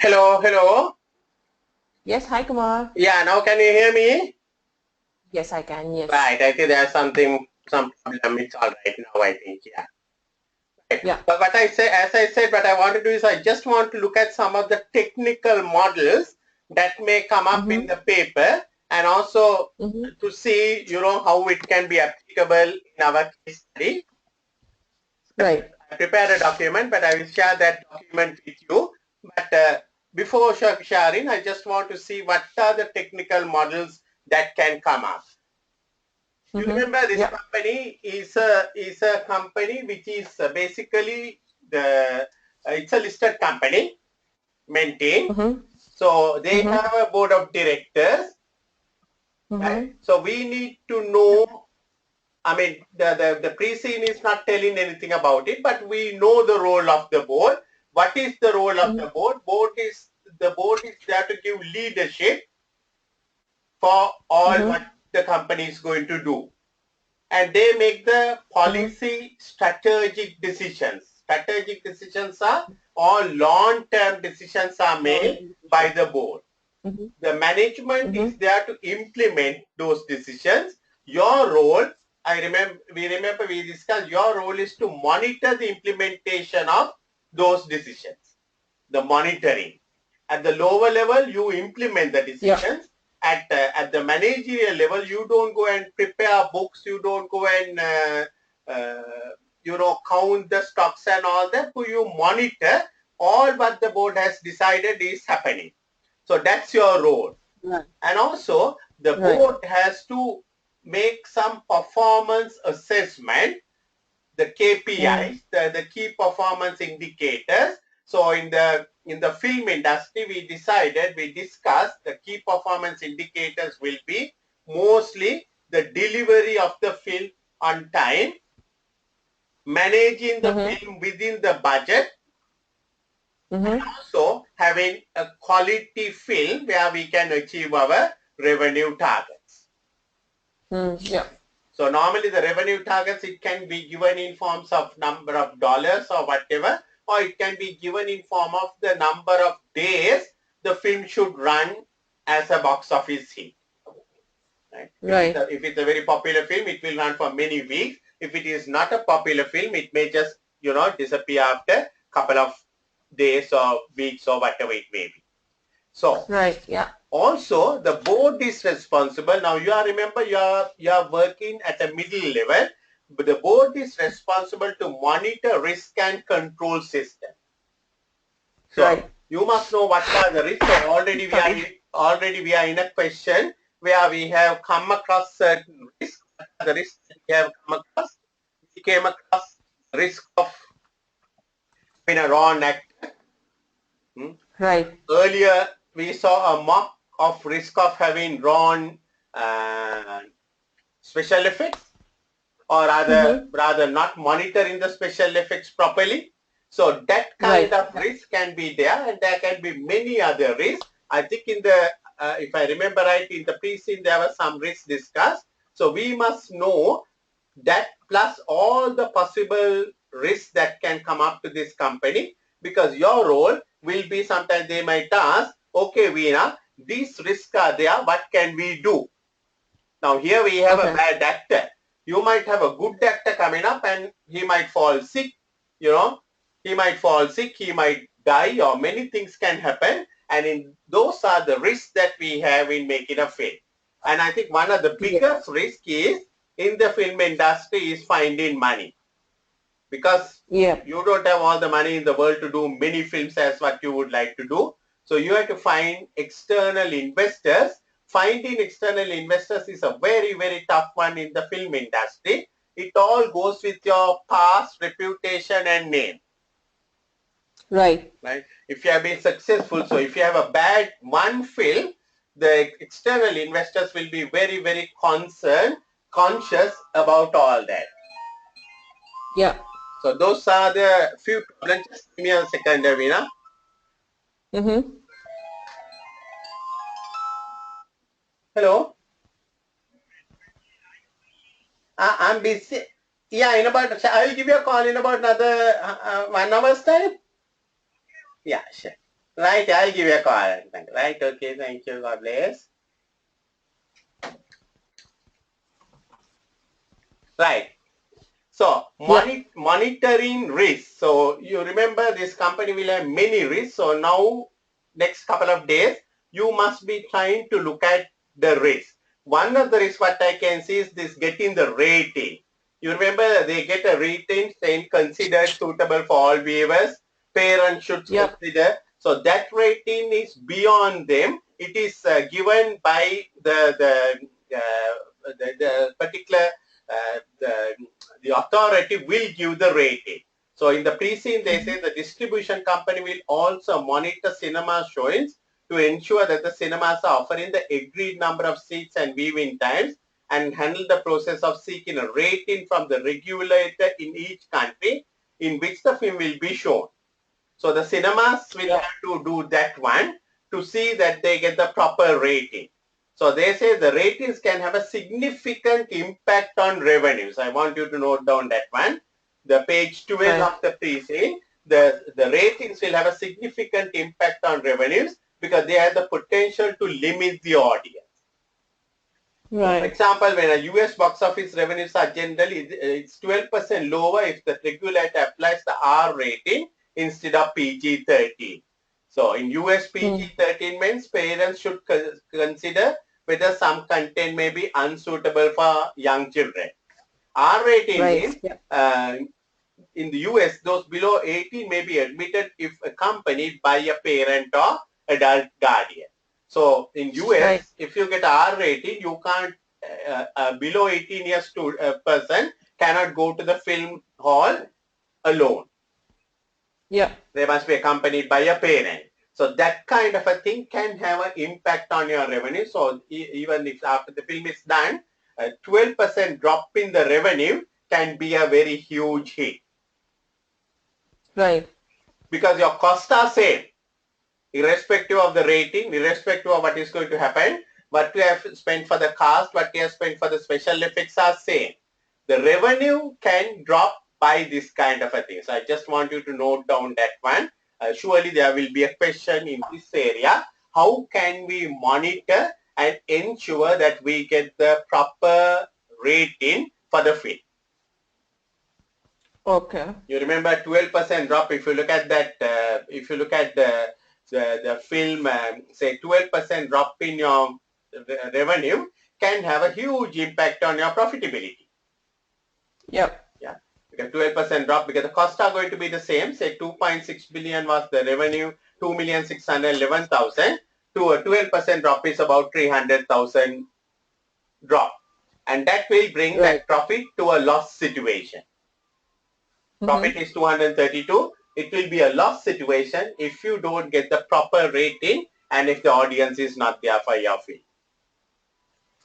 Hello, hello. Yes, hi Kumar. Yeah, now can you hear me? Yes, I can. Yes. Right, I think there's some problem. It's all right now, I think. Yeah. Right. Yeah. But what I say, as I said, what I want to do is I just want to look at some of the technical models that may come up in Mm-hmm. the paper and also Mm-hmm. to see, how it can be applicable in our case study. Right. I prepared a document, but I will share that document with you. But before sharing, I just want to see what are the technical models that can come up. You Mm-hmm. remember this Yeah. company is a company which is basically the it's a listed company maintained. Mm-hmm. So they Mm-hmm. have a board of directors, right? Mm-hmm. So we need to know. I mean, the pre-scene is not telling anything about it, but we know the role of the board. What is the role of the Mm-hmm. board? The board is there to give leadership for all Mm-hmm. what the company is going to do. And they make the Mm-hmm. policy strategic decisions. Strategic decisions are all long-term decisions are Long made by decision. the board. Mm-hmm. The management is Mm-hmm. there to implement those decisions. Your role, we discussed, your role is to monitor the implementation of those decisions, the monitoring. At the lower level, you implement the Yeah. decisions. At the managerial level, you don't go and prepare books. You don't go and count the stocks and all that. You monitor all what the board has decided is happening. So that's your role. Right. And also, the Right. board has to make some performance assessment, the Mm. KPIs, the key performance indicators. So in the film industry, we discussed the key performance indicators will be mostly the delivery of the film on time, managing the Mm-hmm. film within the budget, Mm-hmm. also having a quality film where we can achieve our revenue targets. Mm. Yeah. So normally the revenue targets, it can be given in forms of number of dollars or whatever, or it can be given in form of the number of days the film should run as a box office hit. Right? Right. If it's a very popular film, it will run for many weeks. If it is not a popular film, it may just disappear after a couple of days or weeks or whatever it may be. So Right. Yeah. also the board is responsible. Now you are working at a middle level, but the board is responsible to monitor risk and control system. So Right. you must know what are the risks. So Sorry. already we are in a question where we have come across certain risks. What are the risks that we have come across? We came across risk of being a wrong actor. Hmm? Right. Earlier we saw a mock of risk of having wrong uh, special effects, or rather Mm-hmm. rather not monitoring the special effects properly. So that kind Right. of Yeah. risk can be there, and there can be many other risks. I think in the if I remember right, in the pre-scene there were some risks discussed. So we must know that plus all the possible risks that can come up to this company, because your role will be, sometimes they might ask, okay, Veena, these risks are there, what can we do? Now here we have a Okay. bad actor. You might have a good actor coming up and he might fall sick, you know, he might fall sick, he might die, or many things can happen. And those are the risks that we have in making a film. And I think one of the Yeah. biggest risks is in the film industry is finding money, because Yeah. you don't have all the money in the world to do many films as what you would like to do. So you have to find external investors. Finding external investors is a very, very tough one in the film industry. It all goes with your past reputation and name, Right. right? If you have been successful, so if you have a bad one film, the external investors will be very, very conscious about all that. Yeah. So those are the few problems. Just give me a second, Avina. Mm-hmm. Hello. I'm busy. Yeah, I will give you a call in about another 1 hour's time. Yeah, sure. Right, I'll give you a call. Right, okay, thank you, God bless. Right. So monitoring risk. So you remember this company will have many risks. So now next couple of days, you must be trying to look at the risk. One of the risks what I can see is this getting the rating. You remember they get a rating saying considered suitable for all viewers. Parents should consider. So that rating is beyond them. It is given by the particular the authority will give the rating. So in the pre-scene, they say the distribution company will also monitor cinema showings to ensure that the cinemas are offering the agreed number of seats and viewing times and handle the process of seeking a rating from the regulator in each country in which the film will be shown. So the cinemas will have to do that one to see that they get the proper rating. So they say the ratings can have a significant impact on revenues. I want you to note down that one. The page 12 of the pre-scene, the ratings will have a significant impact on revenues because they have the potential to limit the audience. Right. For example, when a US box office revenues are generally, it's 12% lower if the regulator applies the R rating instead of PG-13. So in US PG-13 means parents should consider whether some content may be unsuitable for young children. R rating means in the US, those below 18 may be admitted if accompanied by a parent or adult guardian. So in US, if you get R rating, you can't, below 18 years to a person cannot go to the film hall alone. Yeah. They must be accompanied by a parent. So that kind of a thing can have an impact on your revenue. So even if after the film is done, a 12% drop in the revenue can be a very huge hit. Right. Because your costs are same, irrespective of the rating, irrespective of what is going to happen. What you have spent for the cast, what you have spent for the special effects are same. The revenue can drop by this kind of a thing. So I just want you to note down that one. Surely there will be a question in this area. How can we monitor and ensure that we get the proper rating for the film? Okay. You remember 12% drop. If you look at that, if you look at the film, say 12% drop in your revenue can have a huge impact on your profitability. Yep. Yeah, because 12% drop because the costs are going to be the same. Say 2.6 billion was the revenue, 2,611,000 to a 12% drop is about 300,000 drop, and that will bring that profit to a loss situation. Profit is 232. It will be a loss situation if you don't get the proper rating and if the audience is not there for your film.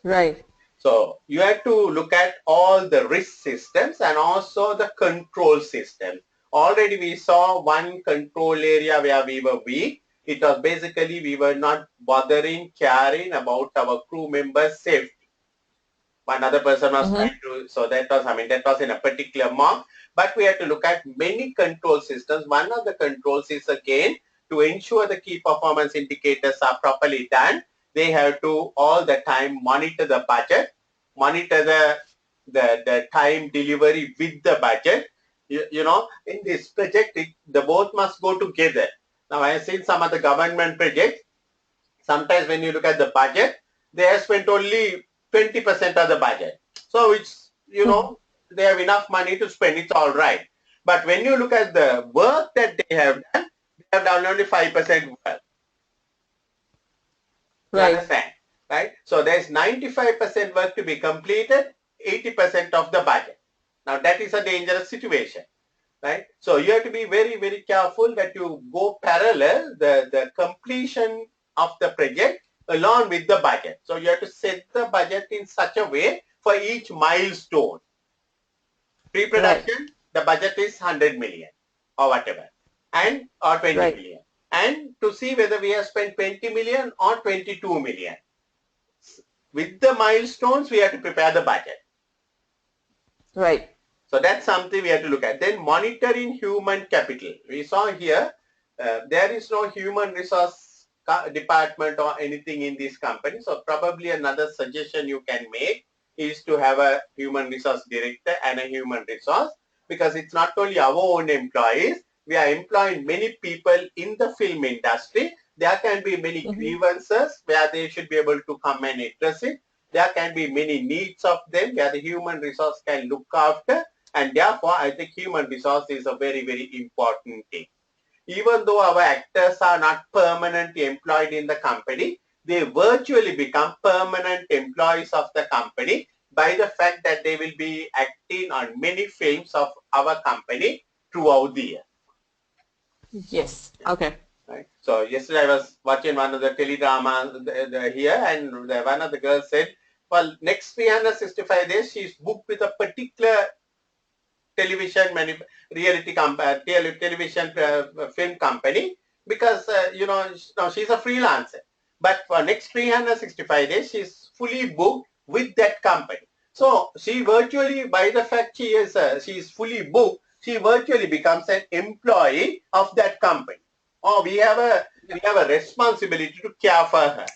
Right. So you have to look at all the risk systems and also the control system. Already we saw one control area where we were weak. It was basically we were not bothering, caring about our crew members' safety. One other person was trying to, so that was, that was in a particular mark. But we have to look at many control systems. One of the controls is again to ensure the key performance indicators are properly done. They have to all the time monitor the budget, monitor the time delivery with the budget. You know, in this project, the both must go together. Now, I have seen some of the government projects. Sometimes when you look at the budget, they have spent only 20% of the budget. So it's, you know, they have enough money to spend. It's all right. But when you look at the work that they have done only 5% work. You understand? Right? So there's 95% work to be completed, 80% of the budget. Now that is a dangerous situation. Right? So you have to be very, very careful that you go parallel the completion of the project along with the budget. So you have to set the budget in such a way for each milestone. Pre-production, the budget is 100 million or whatever, and or 20 million. And to see whether we have spent 20 million or 22 million. With the milestones, we have to prepare the budget. Right. So that's something we have to look at. Then monitoring human capital. We saw here there is no human resource department or anything in this company. So probably another suggestion you can make is to have a human resource director and a human resource, because it's not only our own employees, we are employing many people in the film industry. There can be many grievances where they should be able to come and address it. There can be many needs of them where the human resource can look after, and therefore I think human resource is a very, very important thing. Even though our actors are not permanently employed in the company, they virtually become permanent employees of the company by the fact that they will be acting on many films of our company throughout the year. Yes. Okay. Right. So yesterday I was watching one of the teledrama here, and one of the girls said, well, next 365 days she's booked with a particular television television film company, because now she's a freelancer, but for next 365 days she's fully booked with that company. So she virtually, by the fact she is fully booked, she virtually becomes an employee of that company. Or we have a responsibility to care for her.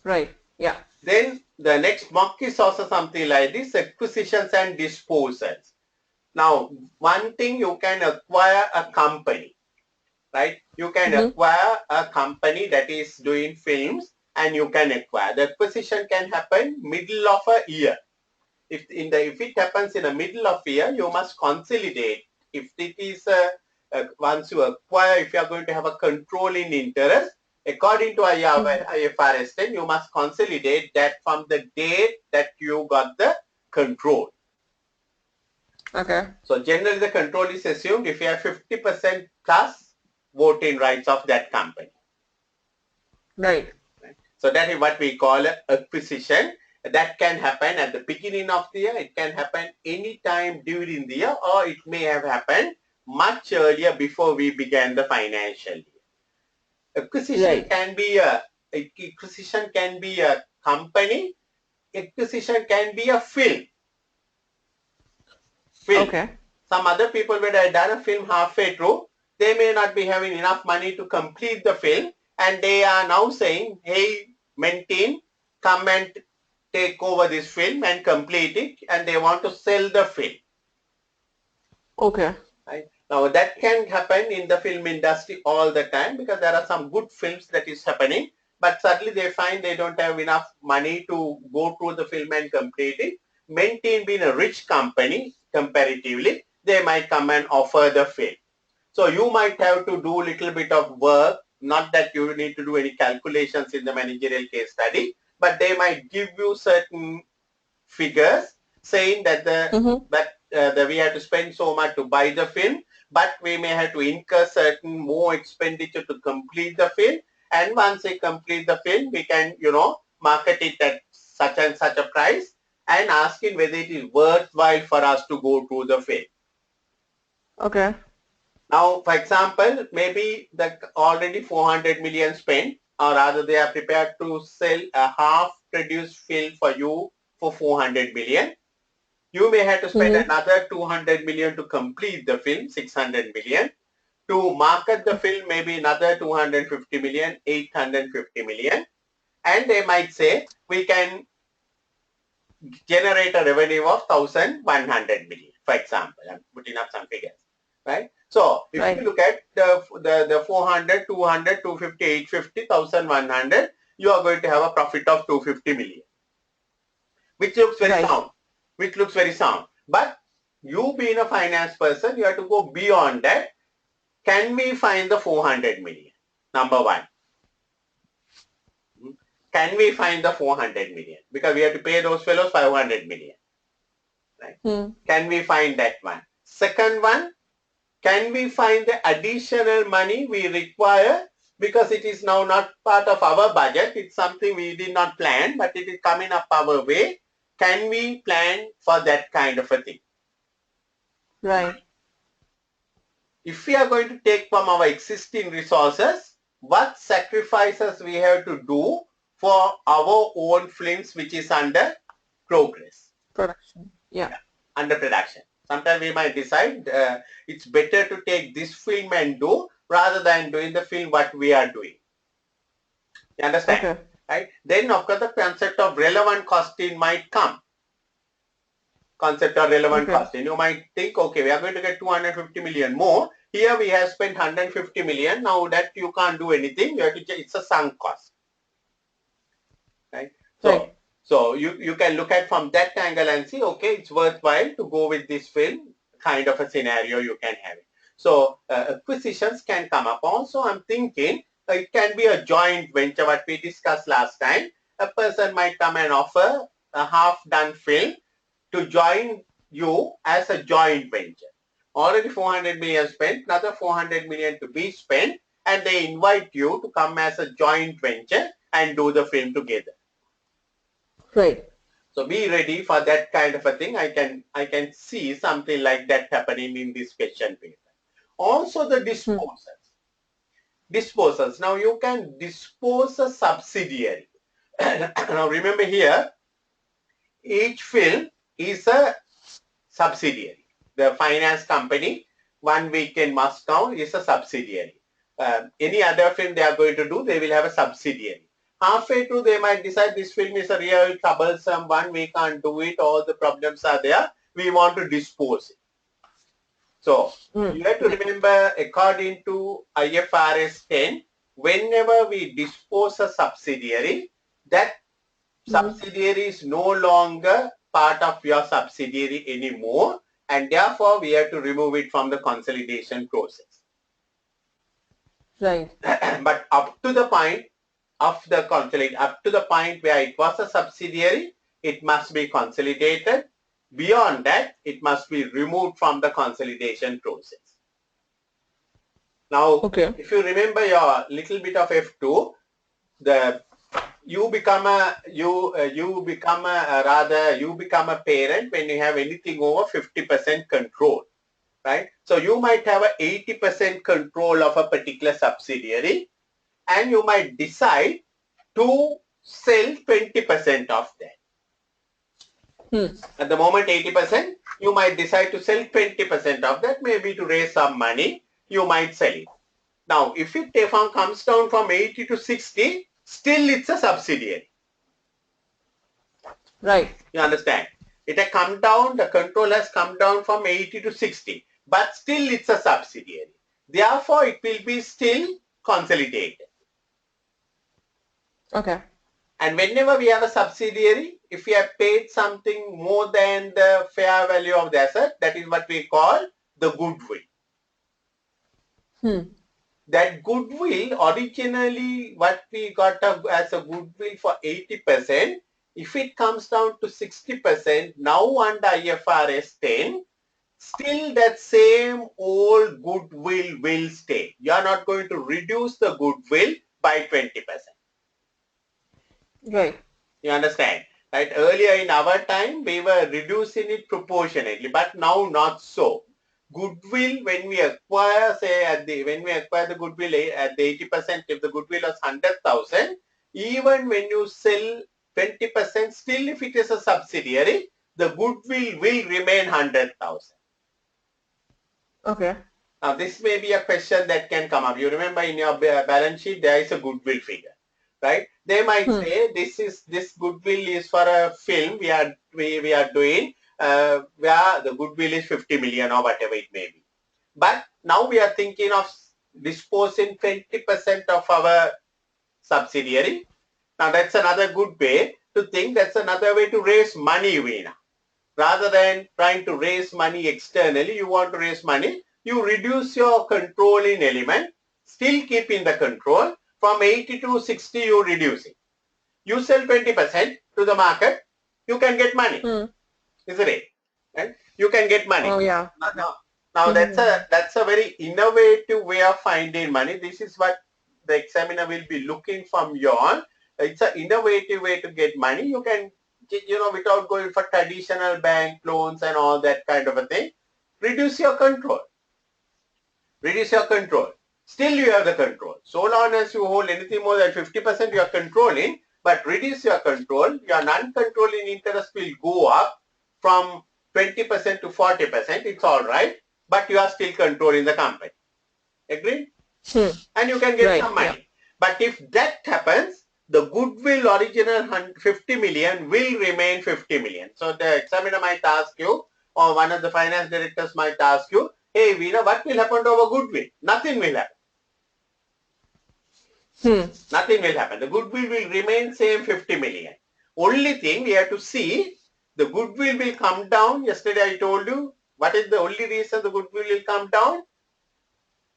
Right. Yeah. Then the next mock is also something like this: acquisitions and disposals. Now, one thing, you can acquire a company, right? You can acquire a company that is doing films, and you can acquire. The acquisition can happen middle of a year. If it happens in the middle of year, you must consolidate. If it is once you acquire, if you are going to have a controlling interest, according to IFRS 10, you must consolidate that from the date that you got the control. Okay. So generally the control is assumed if you have 50% plus voting rights of that company. Right. So that is what we call an acquisition. That can happen at the beginning of the year. It can happen any time during the year, or it may have happened much earlier before we began the financial year. Acquisition can be a company. Acquisition can be a film. Okay. Some other people would have done a film halfway through. They may not be having enough money to complete the film, and they are now saying, hey, Menteen, come and take over this film and complete it, and they want to sell the film. Okay. Right? Now that can happen in the film industry all the time, because there are some good films that is happening, but suddenly they find they don't have enough money to go through the film and complete it. Menteen being a rich company comparatively, they might come and offer the film. So you might have to do a little bit of work, not that you need to do any calculations in the managerial case study, but they might give you certain figures saying that we have to spend so much to buy the film, but we may have to incur certain more expenditure to complete the film. And once we complete the film, we can, market it at such and such a price and asking whether it is worthwhile for us to go to the film. Okay. Now, for example, maybe the already 400 million spent, or rather they are prepared to sell a half-produced film for you for 400 million. You may have to spend another 200 million to complete the film, 600 million. To market the film, maybe another 250 million, 850 million. And they might say, we can generate a revenue of 1,100 million, for example. I'm putting up some figures, right? So if you look at the 400, 200, 250, 850, 1,100, you are going to have a profit of 250 million, which looks very sound. Which looks very sound. But you being a finance person, you have to go beyond that. Can we find the 400 million? Number one. Can we find the 400 million? Because we have to pay those fellows 500 million. Right? Can we find that one? Second one, can we find the additional money we require, because it is now not part of our budget. It's something we did not plan, but it is coming up our way. Can we plan for that kind of a thing? Right. If we are going to take from our existing resources, what sacrifices we have to do for our own films which is under progress? Production. Yeah. Under production. Sometimes we might decide it's better to take this film and do, rather than doing the film what we are doing. You understand? Okay. Right? Then of course the concept of relevant costing might come. Concept of relevant Okay. costing. You might think, okay, we are going to get 250 million more. Here we have spent 150 million. Now that you can't do anything, you have to, it's a sunk cost. Right? Right. So you can look at from that angle and see, okay, it's worthwhile to go with this film, kind of a scenario you can have it. So acquisitions can come up. Also, I'm thinking it can be a joint venture, what we discussed last time. A person might come and offer a half-done film to join you as a joint venture. Already 400 million spent, another 400 million to be spent, and they invite you to come as a joint venture and do the film together. Right. So be ready for that kind of a thing. I can see something like that happening in this question paper. Also the disposals. Disposals. Now you can dispose a subsidiary. Now remember here, each film is a subsidiary. The finance company, 1 week in Moscow, is a subsidiary. Any other film they are going to do, they will have a subsidiary. Halfway through, they might decide this film is a real troublesome one, we can't do it, all the problems are there, we want to dispose it. So, you have to remember, according to IFRS 10, whenever we dispose a subsidiary, that subsidiary is no longer part of your subsidiary anymore, and therefore we have to remove it from the consolidation process. Right. But up to the point of the consolidation, up to the point where it was a subsidiary, it must be consolidated. Beyond that, it must be removed from the consolidation process. Now, Okay. if you remember your little bit of F2, you become a parent when you have anything over 50% control, right? So you might have a 80% control of a particular subsidiary, and you might decide to sell 20% of that. At the moment 80%, you might decide to sell 20% of that, maybe to raise some money, you might sell it. Now, if it comes down from 80 to 60, still it's a subsidiary. Right. You understand? It has come down, the control has come down from 80 to 60, but still it's a subsidiary. Therefore, it will be still consolidated. Okay. And whenever we have a subsidiary, if we have paid something more than the fair value of the asset, that is what we call the goodwill. That goodwill, originally what we got as a goodwill for 80%, if it comes down to 60%, now under IFRS 10, still that same old goodwill will stay. You are not going to reduce the goodwill by 20%. Right. You understand? Right? Earlier in our time, we were reducing it proportionately, but now not so. Goodwill, when we acquire, say, when we acquire the goodwill at the 80%, if the goodwill was 100,000, even when you sell 20%, still if it is a subsidiary, the goodwill will remain 100,000. Okay. Now, this may be a question that can come up. You remember in your balance sheet, there is a goodwill figure. Right? They might say this goodwill is for a film we are doing where the goodwill is 50 million or whatever it may be. But now we are thinking of disposing 20% of our subsidiary. Now that's another good way to think. That's another way to raise money, Veena. Rather than trying to raise money externally, you want to raise money, you reduce your controlling element, still keeping the control. From 80 to 60, you reduce it. You sell 20% to the market, you can get money. Isn't it? Right? You can get money. Oh yeah. Now that's a very innovative way of finding money. This is what the examiner will be looking from you on. It's an innovative way to get money. You can, without going for traditional bank loans and all that kind of a thing, reduce your control. Reduce your control. Still you have the control. So long as you hold anything more than 50%, you are controlling, but reduce your control. Your non-controlling interest will go up from 20% to 40%. It's all right, but you are still controlling the company. Agreed? and you can get Right, some money. But if that happens, the goodwill original 50 million will remain 50 million. So the examiner might ask you, or one of the finance directors might ask you, hey Veena, what will happen to our goodwill? Nothing will happen. Nothing will happen. The goodwill will remain same 50 million. Only thing we have to see, the goodwill will come down. Yesterday I told you, what is the only reason the goodwill will come down?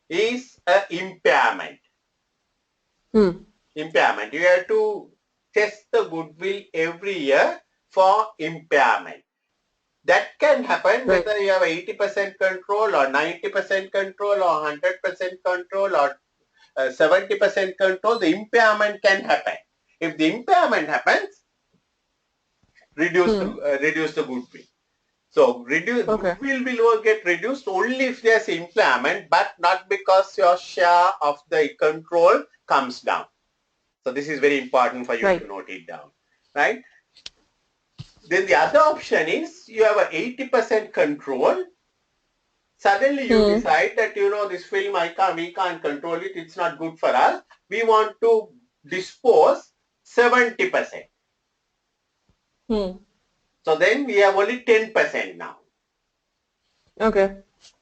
Is a impairment. Impairment. You have to test the goodwill every year for impairment. That can happen Right. whether you have 80% control or 90% control or 100% control or 70% control. The impairment can happen. If the impairment happens, reduce the goodwill. So goodwill will get reduced only if there's impairment, but not because your share of the control comes down. So this is very important for you to note it down, right? Then the other option is you have a 80% control. Suddenly you decide that, this film we can't control it. It's not good for us. We want to dispose 70%. So then we have only 10% now. Okay.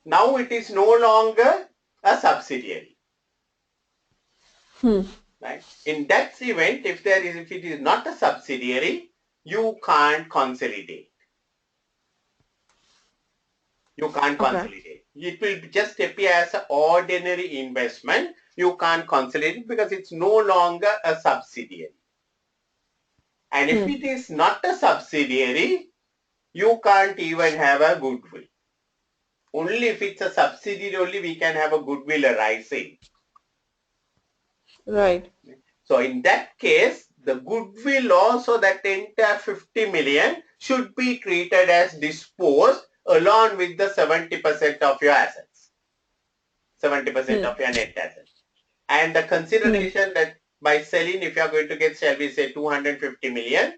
Now it is no longer a subsidiary. Right? In that event, if it is not a subsidiary, you can't consolidate. You can't consolidate. It will just appear as an ordinary investment. You can't consolidate because it's no longer a subsidiary. And if it is not a subsidiary, you can't even have a goodwill. Only if it's a subsidiary only we can have a goodwill arising. Right. So in that case, the goodwill also, that entire 50 million should be treated as disposed along with the 70% of your assets. 70% of your net assets. And the consideration that by selling, if you are going to get, shall we say 250 million,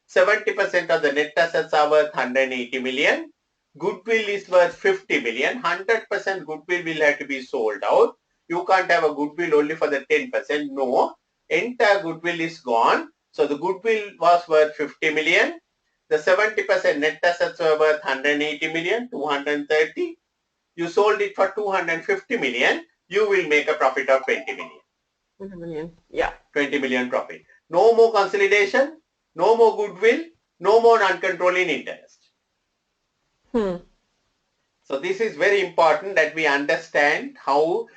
70% of the net assets are worth 180 million. Goodwill is worth 50 million. 100% goodwill will have to be sold out. You can't have a goodwill only for the 10%. No, entire goodwill is gone. So the goodwill was worth 50 million. The 70% net assets were worth 180 million, 230. You sold it for 250 million. You will make a profit of 20 million. 20 million. Yeah. 20 million profit. No more consolidation, no more goodwill, no more non-controlling interest. So this is very important that we understand how,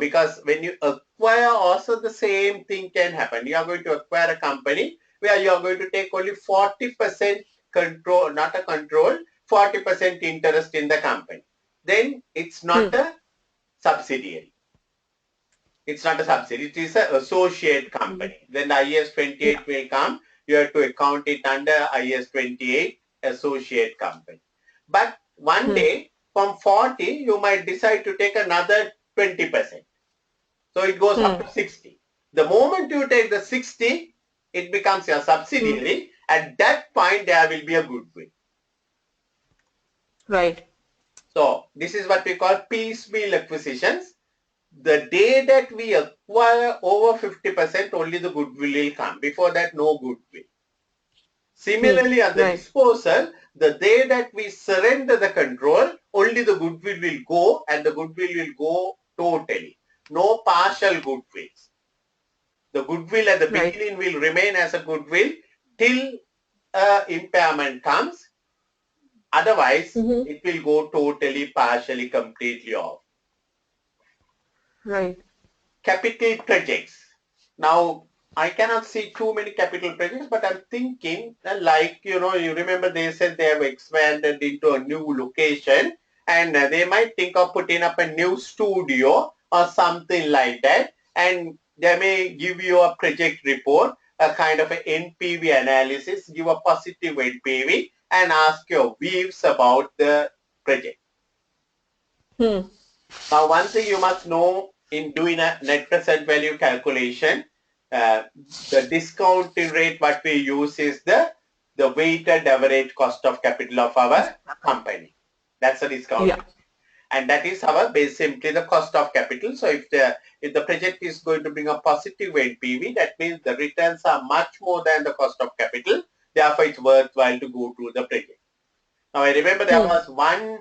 because when you acquire also the same thing can happen. You are going to acquire a company where you are going to take only 40% control, not a control, 40% interest in the company. Then it's not a subsidiary. It's not a subsidiary. It is an associate company. Then the IAS 28 will come. You have to account it under IAS 28 associate company. But one day from 40, you might decide to take another 20%. So it goes up to 60. The moment you take the 60, it becomes your subsidiary. At that point, there will be a goodwill. Right. So this is what we call piecemeal acquisitions. The day that we acquire over 50%, only the goodwill will come. Before that, no goodwill. Similarly, on the disposal, the day that we surrender the control, only the goodwill will go, and the goodwill will go totally. No partial goodwills. The goodwill at the beginning will remain as a goodwill till impairment comes. Otherwise, it will go totally, partially, completely off. Right. Capital projects. Now, I cannot see too many capital projects, but I'm thinking like, you remember they said they have expanded into a new location, and they might think of putting up a new studio or something like that, and they may give you a project report, a kind of an NPV analysis, give a positive NPV, and ask your views about the project. Now, one thing you must know in doing a net present value calculation, the discounting rate what we use is the weighted average cost of capital of our company. That's the discount. and that is our base, simply the cost of capital. So if the project is going to bring a positive NPV, that means the returns are much more than the cost of capital. Therefore, it's worthwhile to go to the project. Now, I remember there was one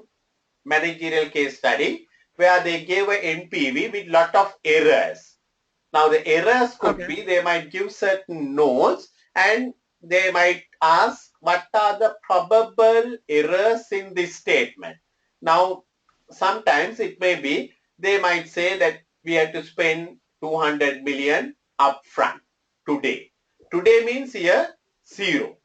managerial case study where they gave a NPV with lot of errors. Now, the errors could be, they might give certain notes and they might ask what are the probable errors in this statement. Now, sometimes it may be, they might say that we have to spend 200 million upfront today. Today means year 0.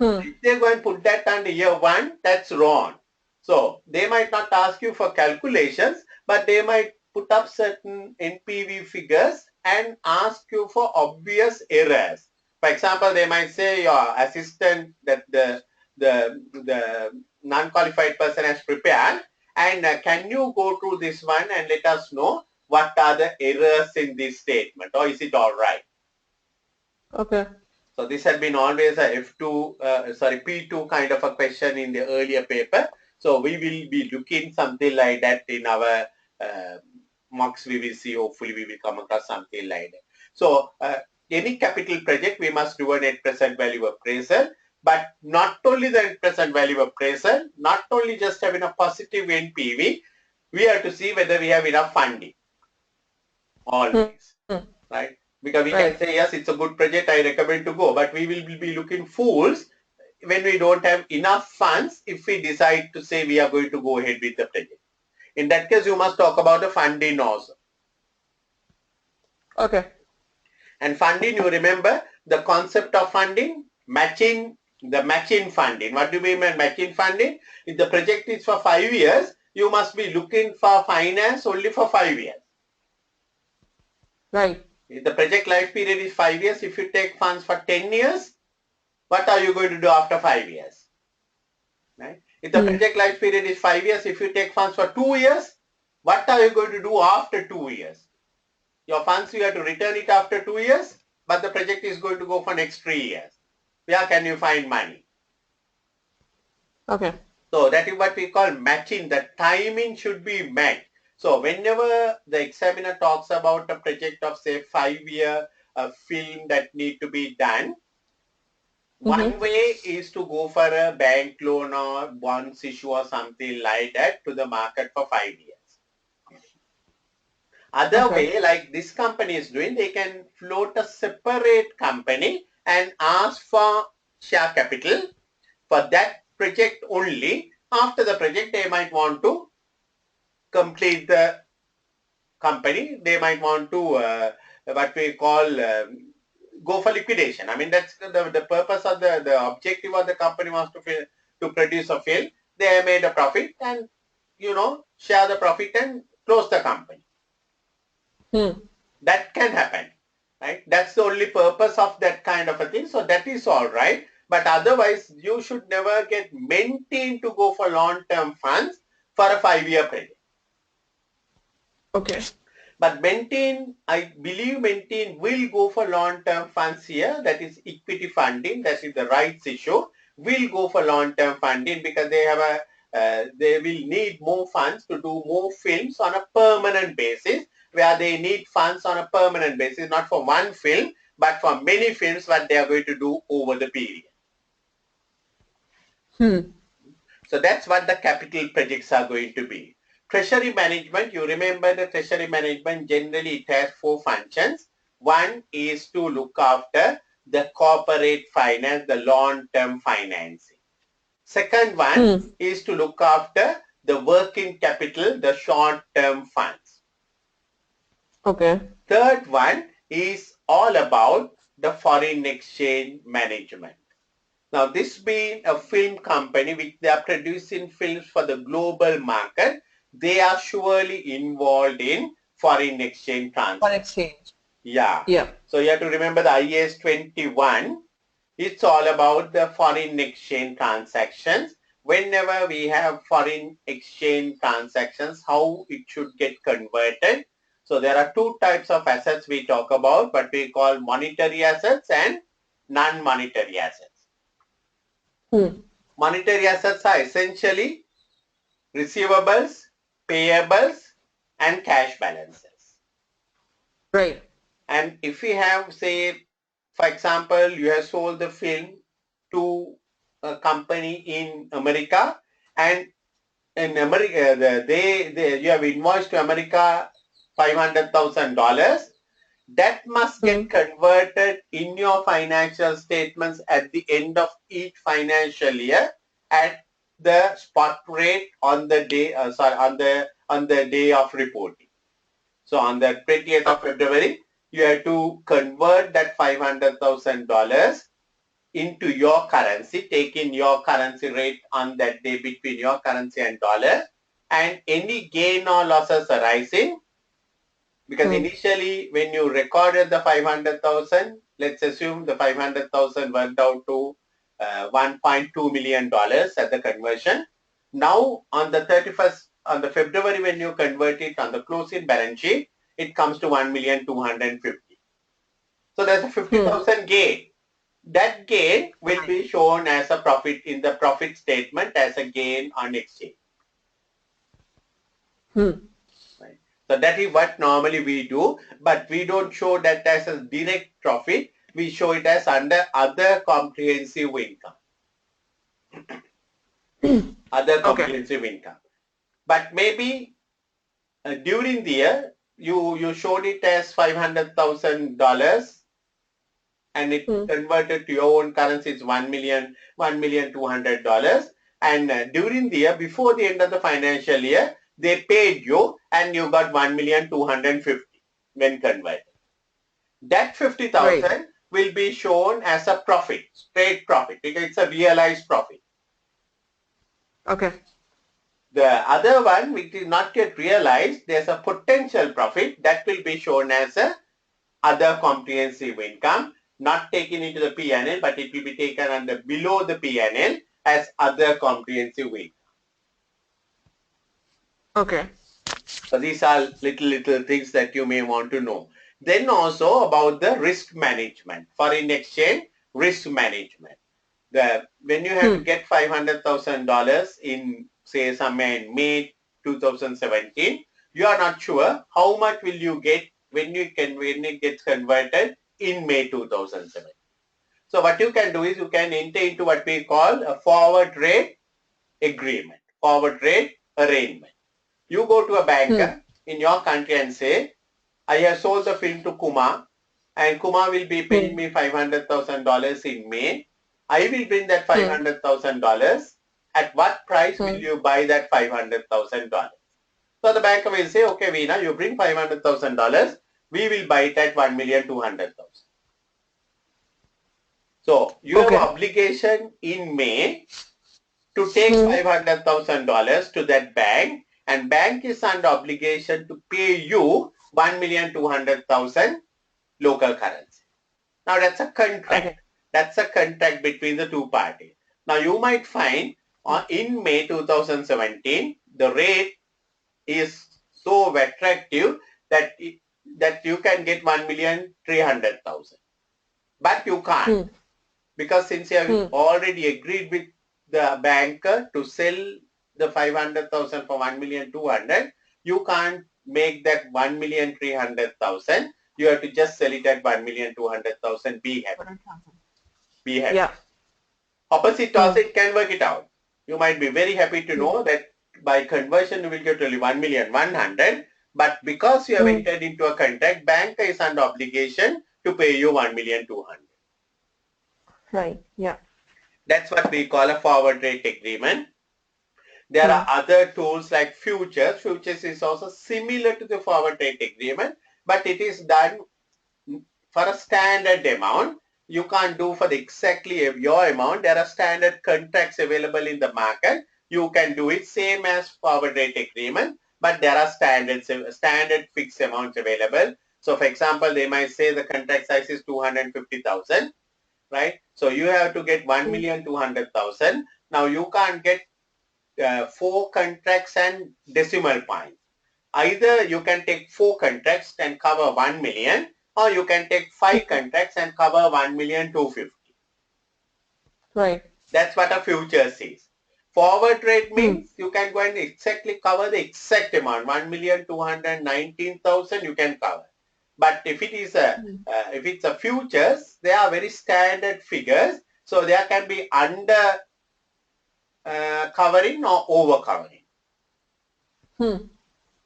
If they go and put that under year 1, that's wrong. So they might not ask you for calculations, but they might put up certain NPV figures and ask you for obvious errors. For example, they might say your assistant that the non-qualified person has prepared, and can you go through this one and let us know what are the errors in this statement, or is it all right? Okay. So this had been always a P2 kind of a question in the earlier paper. So we will be looking something like that in our mocks. We will see, hopefully we will come across something like that. So any capital project, we must do a net present value appraisal, but not only the net present value appraisal, not only just having a positive NPV, we have to see whether we have enough funding always, right? Because we can say, yes, it's a good project, I recommend to go, but we will be looking fools when we don't have enough funds if we decide to say we are going to go ahead with the project. In that case, you must talk about the funding also. Okay. And funding, you remember the concept of funding, matching funding. What do we mean by matching funding? If the project is for 5 years, you must be looking for finance only for 5 years. Right. If the project life period is 5 years, if you take funds for 10 years, what are you going to do after 5 years? Right? If the project life period is 5 years, if you take funds for 2 years, what are you going to do after 2 years? Your funds, you have to return it after 2 years, but the project is going to go for next 3 years. Where can you find money? Okay. So that is what we call matching. The timing should be met. So whenever the examiner talks about a project of say 5-year film that need to be done, one way is to go for a bank loan or bonds issue or something like that to the market for 5 years. Other way, like this company is doing, they can float a separate company and ask for share capital for that project only. After the project, they might want to complete the company. They might want to what we call go for liquidation. I mean, that's the purpose of the objective of the company was to produce a film. They have made a profit and, share the profit and close the company. That can happen, right? That's the only purpose of that kind of a thing. So that is all right. But otherwise, you should never get maintained to go for long-term funds for a 5-year project. Okay. But I believe Maintain will go for long-term funds here. That is equity funding. That is the rights issue. Will go for long-term funding because they have they will need more funds to do more films on a permanent basis, where they need funds on a permanent basis, not for one film, but for many films what they are going to do over the period. So that's what the capital projects are going to be. Treasury management, you remember the treasury management, generally it has 4 functions. One is to look after the corporate finance, the long-term financing. Second one is to look after the working capital, the short-term funds. Okay. Third one is all about the foreign exchange management. Now, this being a film company which they are producing films for the global market, they are surely involved in foreign exchange transactions. Foreign exchange. Yeah. Yeah. So you have to remember the IAS 21. It's all about the foreign exchange transactions. Whenever we have foreign exchange transactions, how it should get converted. So there are 2 types of assets we talk about, but we call monetary assets and non-monetary assets. Monetary assets are essentially receivables, payables, and cash balances. Right. And if we have, say, for example, you have sold the film to a company in America, and in America, you have invoiced to America $500,000. That must get converted in your financial statements at the end of each financial year at the spot rate on the day, on the day of reporting. So on the 20th of February, you have to convert that $500,000 into your currency, take in your currency rate on that day between your currency and dollar, and any gain or losses arising, because initially when you recorded the 500,000, let's assume the 500,000 worked out to $1.2 million at the conversion. Now on the 31st, on the February when you convert it on the closing balance sheet, it comes to 1,250,000. So there's a 50,000 gain. That gain will be shown as a profit in the profit statement as a gain on exchange. Right. So that is what normally we do, but we don't show that as a direct profit. We show it as under other comprehensive income. Other comprehensive income. But maybe during the year, you showed it as $500,000 and it converted to your own currency is $1,200,000. And during the year, before the end of the financial year, they paid you and you got 1,250,000 when converted. That 50,000 will be shown as a profit, straight profit, because it's a realized profit. Okay. The other one, which is not yet realized, there's a potential profit that will be shown as a other comprehensive income, not taken into the P&L, but it will be taken under below the P&L as other comprehensive income. Okay. So these are little things that you may want to know. Then also about the risk management, foreign exchange risk management. When you have to get $500,000 in, say, somewhere in May 2017, you are not sure how much will you get when it gets converted in May 2017. So what you can do is you can enter into what we call a forward rate agreement, forward rate arrangement. You go to a banker in your country and say, I have sold the film to Kumar and Kumar will be paying me $500,000 in May. I will bring that $500,000. At what price will you buy that $500,000? So the banker will say, okay, Veena, you bring $500,000. We will buy it at 1,200,000. So you have obligation in May to take $500,000 to that bank, and bank is under obligation to pay you 1,200,000 local currency. Now that's a contract. That's a contract between the two parties. Now you might find in May 2017, the rate is so attractive that you can get 1,300,000. But you can't because since you have already agreed with the banker to sell the 500,000 for 1,200,000, you can't make that 1,300,000. You have to just sell it at 1,200,000. Be happy. Be happy. Yeah. Opposite also it can work it out. You might be very happy to know that by conversion you will get only 1,100,000, but because you have entered into a contract, banker is under obligation to pay you 1,200,000. Right. Yeah. That's what we call a forward rate agreement. There are other tools like futures. Futures is also similar to the forward rate agreement, but it is done for a standard amount. You can't do for exactly your amount. There are standard contracts available in the market. You can do it same as forward rate agreement, but there are standard fixed amounts available. So for example, they might say the contract size is 250,000, right? So you have to get 1,200,000. Now you can't get 4 contracts and decimal points. Either you can take 4 contracts and cover 1 million, or you can take 5 contracts and cover 1,250,000. Right. That's what a future says. Forward rate means you can go and exactly cover the exact amount, 1,219,000 you can cover. But if it is if it's a futures, they are very standard figures. So there can be under covering or over covering.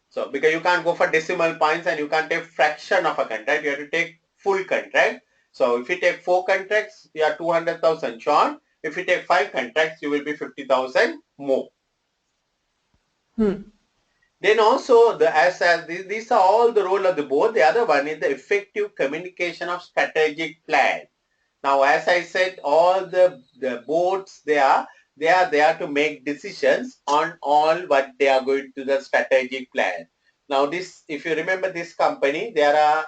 So because you can't go for decimal points and you can't take fraction of a contract, you have to take full contract. So if you take 4 contracts, you are 200,000 short. If you take 5 contracts, you will be 50,000 more. Then also these are all the role of the board. The other one is the effective communication of strategic plan. Now, as I said, all the boards they are there to make decisions on all what they are going to the strategic plan. Now, this, if you remember this company, there are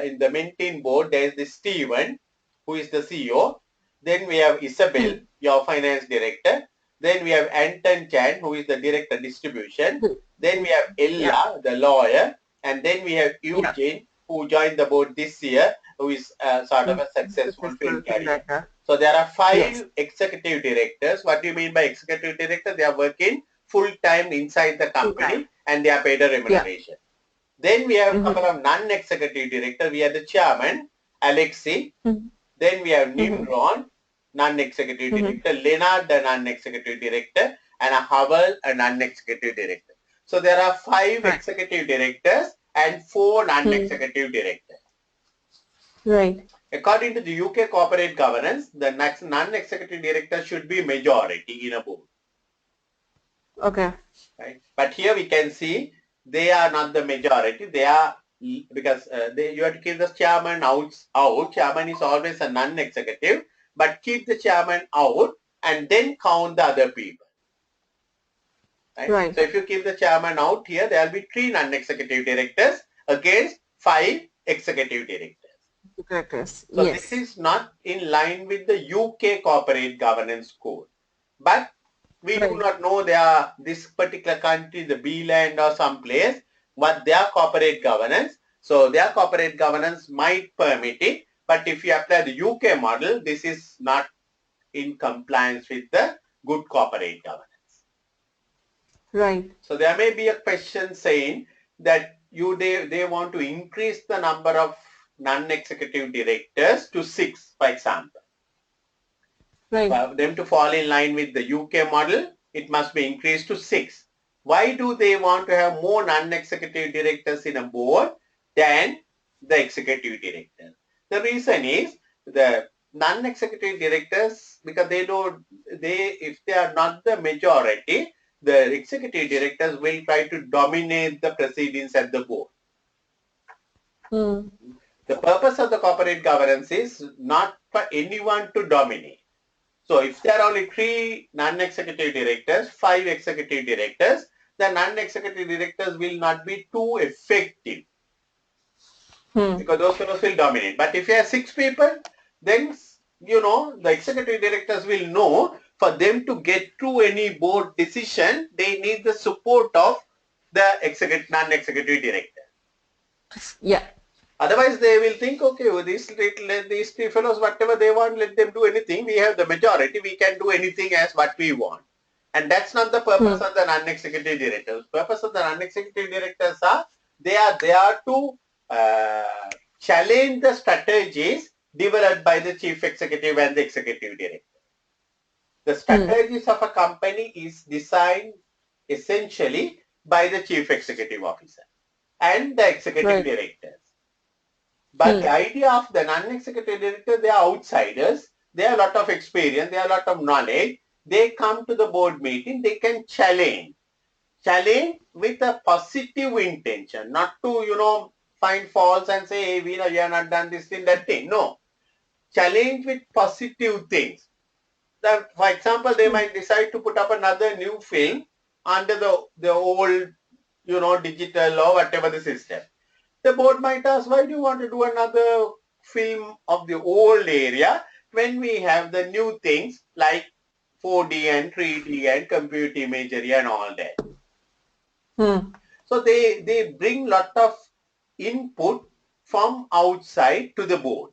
in the maintain board, there is this Steven, who is the CEO. Then we have Isabel, your finance director. Then we have Anton Chan, who is the director distribution. Then we have Ella, the lawyer. And then we have Eugene, who joined the board this year, who is sort of a successful film career. So there are 5 executive directors. What do you mean by executive director? They are working full-time inside the company and they are paid a remuneration. Then we have a couple of non-executive directors. We have the chairman, Alexei. Then we have Nimron, non-executive director, Leonard, the non-executive director, and Havel, a non-executive director. So there are 5 executive directors and 4 non-executive directors. Right. According to the UK corporate governance, the non-executive director should be majority in a board. Okay. Right. But here we can see they are not the majority. They are, because you have to keep the chairman out. Chairman is always a non-executive, but keep the chairman out and then count the other people. Right? So if you keep the chairman out here, there will be 3 non-executive directors against 5 executive directors. So this is not in line with the UK corporate governance code. But we do not know this particular country, the B-land or some place, what their corporate governance. So their corporate governance might permit it. But if you apply the UK model, this is not in compliance with the good corporate governance. Right. So there may be a question saying that they want to increase the number of non-executive directors to 6, for example. Right. For them to fall in line with the UK model, it must be increased to 6. Why do they want to have more non-executive directors in a board than the executive directors? The reason is the non-executive directors, because if they are not the majority, the executive directors will try to dominate the proceedings at the board. The purpose of the corporate governance is not for anyone to dominate. So if there are only 3 non-executive directors, 5 executive directors, the non-executive directors will not be too effective. Because those fellows will dominate. But if you have 6 people, then the executive directors will know for them to get through any board decision, they need the support of the non-executive director. Yeah. Otherwise, they will think, okay, well, these 3 fellows, whatever they want, let them do anything. We have the majority. We can do anything as what we want. And that's not the purpose of the non-executive directors. The purpose of the non-executive directors are, they are there to challenge the strategies developed by the chief executive and the executive director. The strategies of a company is designed essentially by the chief executive officer and the executive directors. But the idea of the non-executive director, they are outsiders. They have a lot of experience. They have a lot of knowledge. They come to the board meeting. They can challenge with a positive intention, not to find faults and say, hey, you have not done this thing, that thing. No. Challenge with positive things. For example, they might decide to put up another new film under the old, digital or whatever the system. The board might ask, why do you want to do another film of the old area when we have the new things like 4D and 3D and computer imagery and all that? So they bring lot of input from outside to the board.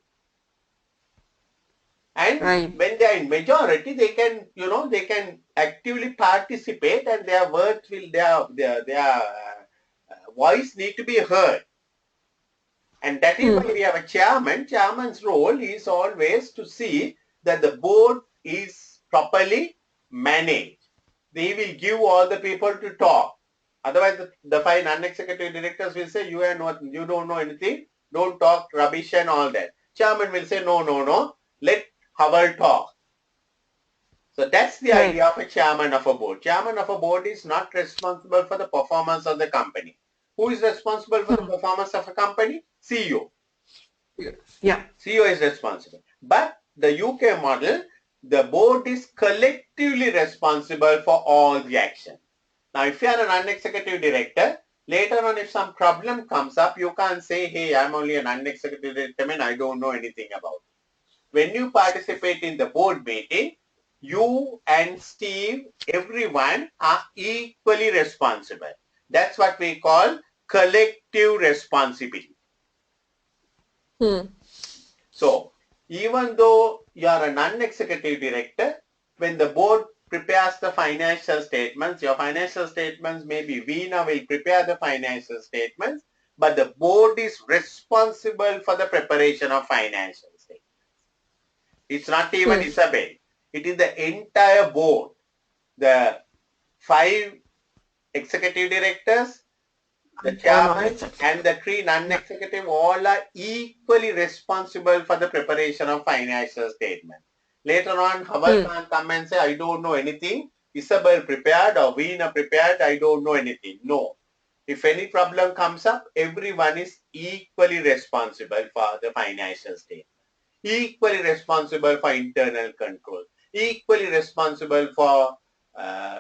And Right. when they are in majority, they can, they can actively participate, and their words will, their voice need to be heard. And that is why we have a chairman. Chairman's role is always to see that the board is properly managed. They will give all the people to talk. Otherwise, the five non-executive directors will say, you don't know anything, don't talk rubbish and all that. Chairman will say, no, let Howell talk. So that's the Right. idea of a chairman of a board. Chairman of a board is not responsible for the performance of the company. Who is responsible for the performance of a company? CEO. Yeah. CEO is responsible. But the UK model, the board is collectively responsible for all the action. Now, if you are an non-executive director, later on if some problem comes up, you can't say, hey, I'm only a non-executive director and I don't know anything about it. When you participate in the board meeting, you and Steve, everyone are equally responsible. That's what we call collective responsibility. So, even though you are a non-executive director, when the board prepares the financial statements, your financial statements, maybe Veena will prepare the financial statements, but the board is responsible for the preparation of financial statements. It's not even Isabel. It is the entire board. The 5 executive directors, the chairman, and the 3 non-executive all are equally responsible for the preparation of financial statement. Later on, Howell can't come and say, I don't know anything. Isabel prepared or Veena prepared, I don't know anything. No. If any problem comes up, everyone is equally responsible for the financial statement. Equally responsible for internal control. Equally responsible for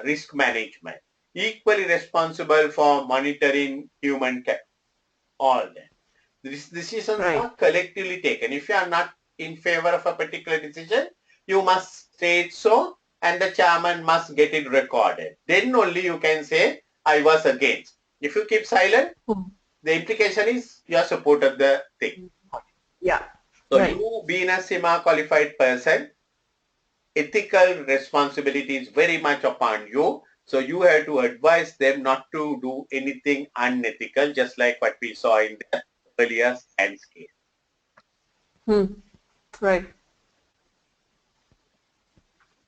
risk management. Equally responsible for monitoring human capital. All that. These decisions are collectively taken. If you are not in favor of a particular decision, you must state so, and the chairman must get it recorded. Then only you can say, I was against. If you keep silent, the implication is you are supported the thing. Yeah. So you being a SEMA qualified person, ethical responsibility is very much upon you. So you have to advise them not to do anything unethical, just like what we saw in the earlier Sands case. Right.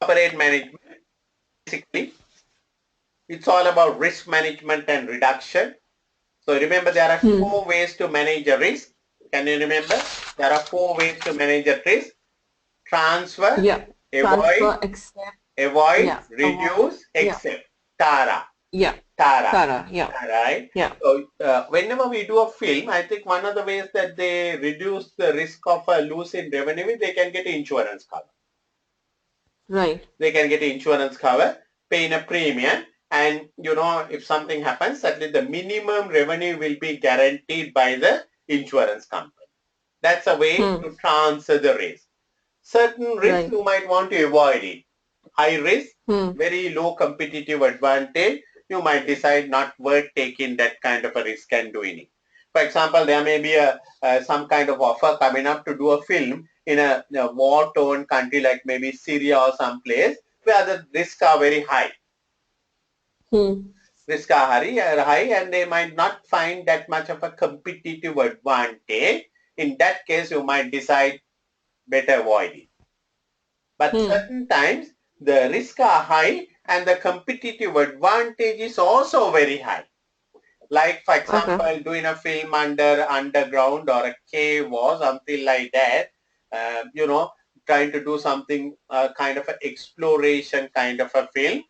Corporate management, basically, it's all about risk management and reduction. So remember, there are 4 ways to manage a risk. Can you remember? There are 4 ways to manage a risk. Transfer, avoid, reduce, accept. TARA. TARA. Right? So whenever we do a film, I think one of the ways that they reduce the risk of a loss in revenue, they can get insurance cover. Right. They can get insurance cover, paying a premium, and if something happens, certainly the minimum revenue will be guaranteed by the insurance company. That's a way to transfer the risk. Certain risks you might want to avoid it. High risk, very low competitive advantage, you might decide not worth taking that kind of a risk and doing it. For example, there may be some kind of offer coming up to do a film in a war-torn country like maybe Syria or some place where the risks are very high. Risks are high, and they might not find that much of a competitive advantage. In that case, you might decide better avoid it. But certain times the risks are high and the competitive advantage is also very high. Like, for example, doing a film underground or a cave or something like that, trying to do something kind of an exploration kind of a film.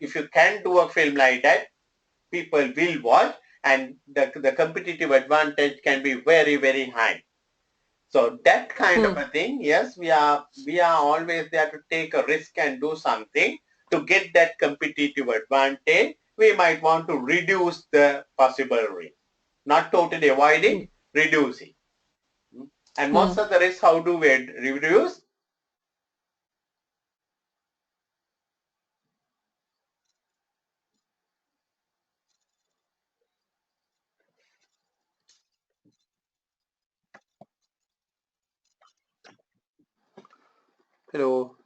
If you can do a film like that, people will watch, and the competitive advantage can be very, very high. So that kind of a thing, yes, we are always there to take a risk and do something to get that competitive advantage. We might want to reduce the possible risk, not totally avoiding, reducing. And most of the risk, how do we reduce? Hello.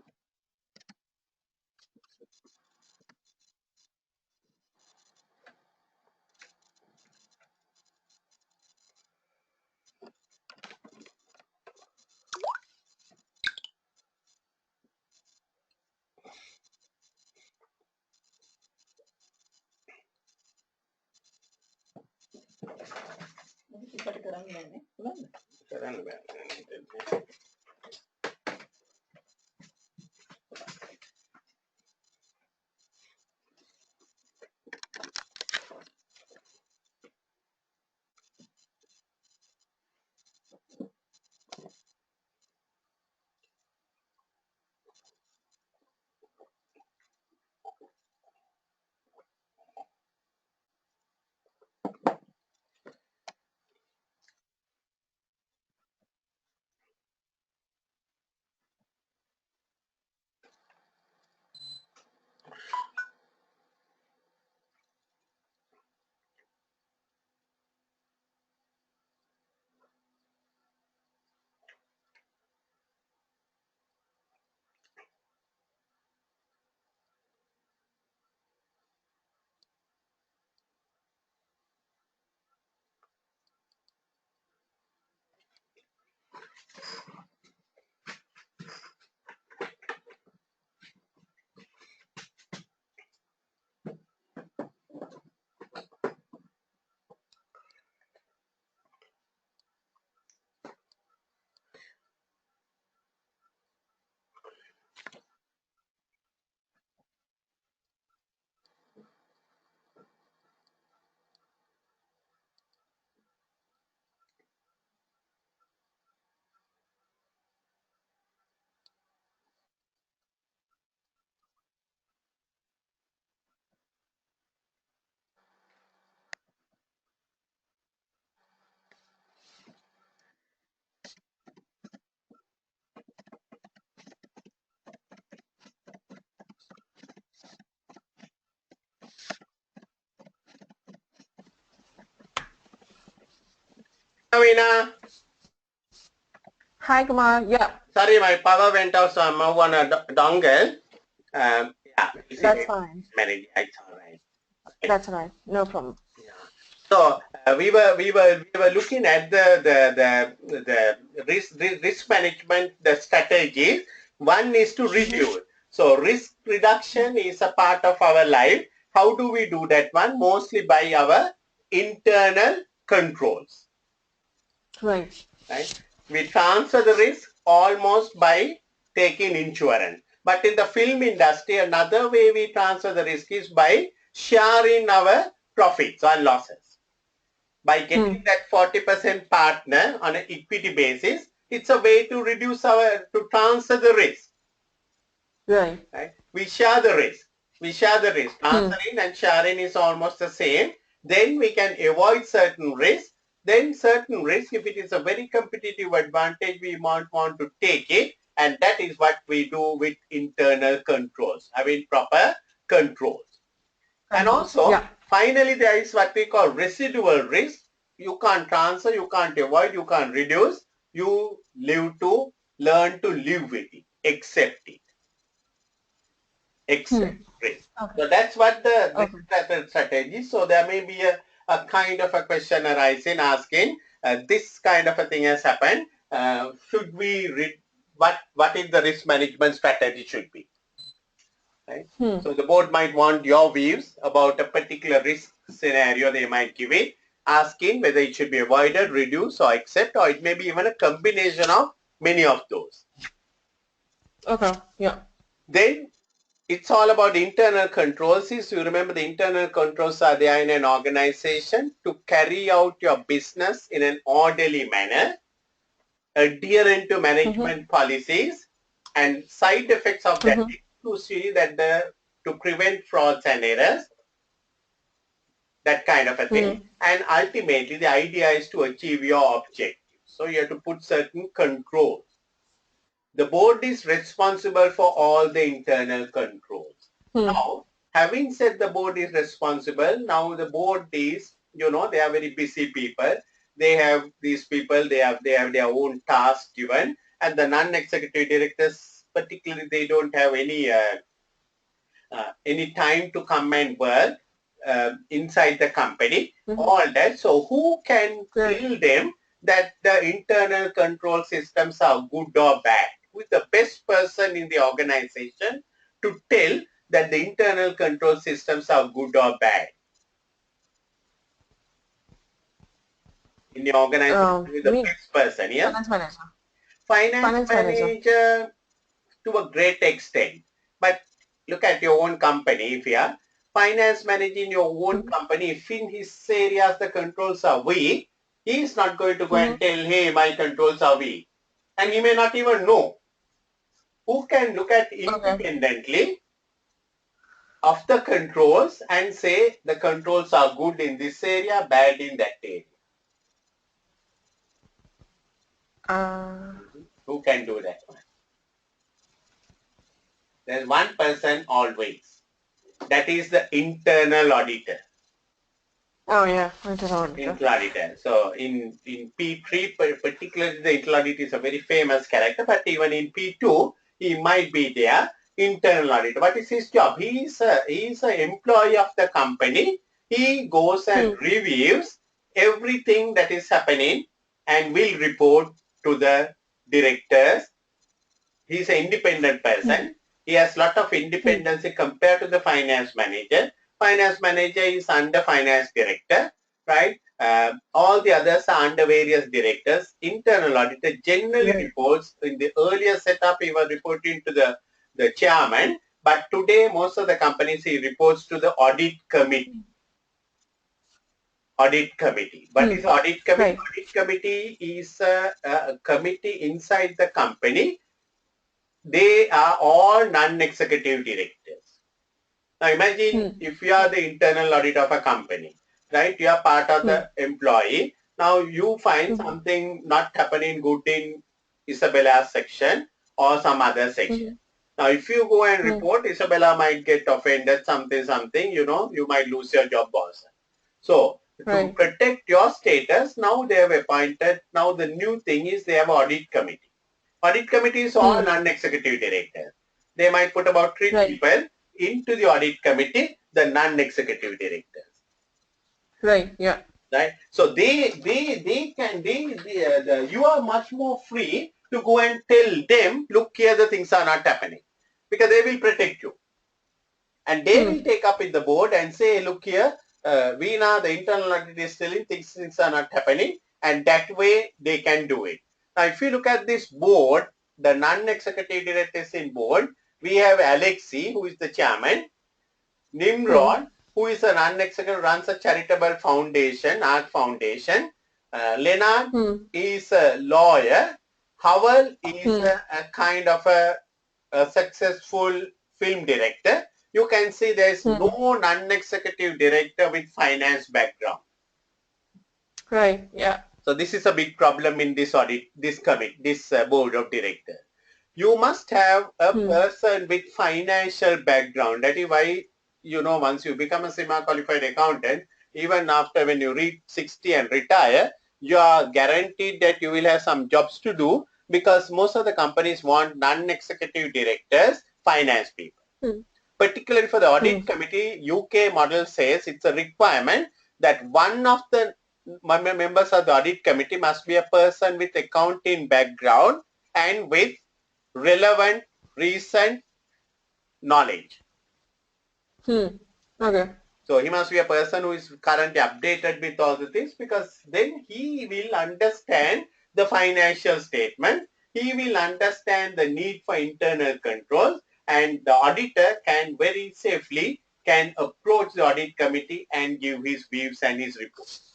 Navina. Hi, Kumar. Yeah, Sorry, my power went out, so I'm now on a dongle. Yeah, that's fine. it's all right. That's all right. No problem. So we were looking at the risk management, the strategies. One is to reduce. So risk reduction is a part of our life. How do we do that one? Mostly by our internal controls. Right. Right? We transfer the risk almost by taking insurance. But in the film industry, another way we transfer the risk is by sharing our profits and losses. By getting that 40% partner on an equity basis, it's a way to to transfer the risk. Right. Right? We share the risk. Transferring and sharing is almost the same. Then we can avoid certain risks. Then certain risk, if it is a very competitive advantage, we might want to take it. And that is what we do with internal controls, having proper controls. And also, finally, there is what we call residual risk. You can't transfer, you can't avoid, you can't reduce. You learn to live with it, accept it. Accept risk. Okay. So that's what the risk strategy. So there may be a kind of a question arising, asking, this kind of a thing has happened. Should we what is the risk management strategy should be? Right? So the board might want your views about a particular risk scenario they might give it, asking whether it should be avoided, reduced, or accept, or it may be even a combination of many of those. Okay. Yeah. Then it's all about internal controls. If you remember, the internal controls are there in an organization to carry out your business in an orderly manner, adherent to management policies, and side effects of that to see that to prevent frauds and errors, that kind of a thing. And ultimately, the idea is to achieve your objective. So you have to put certain controls. The board is responsible for all the internal controls. Now, having said the board is responsible, now the board is, they are very busy people. They have these people, they have their own tasks given, and the non-executive directors particularly they don't have any time to come and work inside the company, all that. So who can tell them that the internal control systems are good or bad? Who is the best person in the organization to tell that the internal control systems are good or bad? In the organization, who is the best person? Yes? Finance manager. Finance manager to a great extent. But look at your own company. If you are finance managing your own company, if in his areas the controls are weak, he is not going to go and tell, hey, my controls are weak. And he may not even know. Who can look at independently of the controls and say the controls are good in this area, bad in that area? Who can do that one? There's one person always. That is the internal auditor. Oh yeah, internal auditor. So in P3 particularly the internal auditor is a very famous character, but even in P2 he might be there. Internal auditor. What is his job? He is an employee of the company. He goes and reviews everything that is happening and will report to the directors. He is an independent person. He has lot of independence compared to the finance manager. Finance manager is under finance director, right? All the others are under various directors. Internal auditor generally reports, in the earlier setup he was reporting to the chairman, but today most of the companies he reports to the audit committee. Audit committee. What is audit committee? Audit committee is a committee inside the company. They are all non-executive directors. Now imagine if you are the internal audit of a company, right? You are part of the employee. Now you find something not happening good in Isabella's section or some other section. Now if you go and report, Isabella might get offended, something, you might lose your job also. So to protect your status, now they have appointed, now the new thing is they have audit committee. Audit committee is all non-executive directors. They might put about 3 people into the audit committee, the non-executive directors. Right. Yeah. Right. So you are much more free to go and tell them, look here, the things are not happening, because they will protect you, and they will take up in the board and say, look here, Veena, the internal audit is telling things are not happening, and that way they can do it. Now, if you look at this board, the non-executive directors in board, we have Alexei, who is the chairman, Nimrod, who is a non-executive, runs a charitable foundation, Art Foundation. Leonard is a lawyer. Howell is a kind of a successful film director. You can see there is no non-executive director with finance background. Right. Yeah. So this is a big problem in this audit, this committee, this board of directors. You must have a person with financial background. That is why, once you become a semi-qualified accountant, even after when you reach 60 and retire, you are guaranteed that you will have some jobs to do, because most of the companies want non-executive directors, finance people. Particularly for the audit committee, UK model says it's a requirement that one of the members of the audit committee must be a person with accounting background and with relevant recent knowledge. Okay. So he must be a person who is currently updated with all the things, because then he will understand the financial statement. He will understand the need for internal controls, and the auditor can very safely approach the audit committee and give his views and his reports.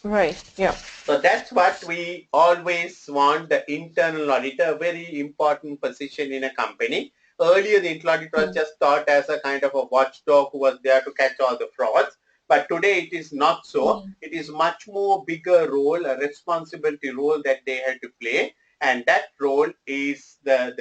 Right. Yeah. So that's what we always want, the internal auditor, a very important position in a company. Earlier, the internal auditor was just thought as a kind of a watchdog who was there to catch all the frauds. But today it is not so. It is much more bigger role, a responsibility role that they have to play. And that role is a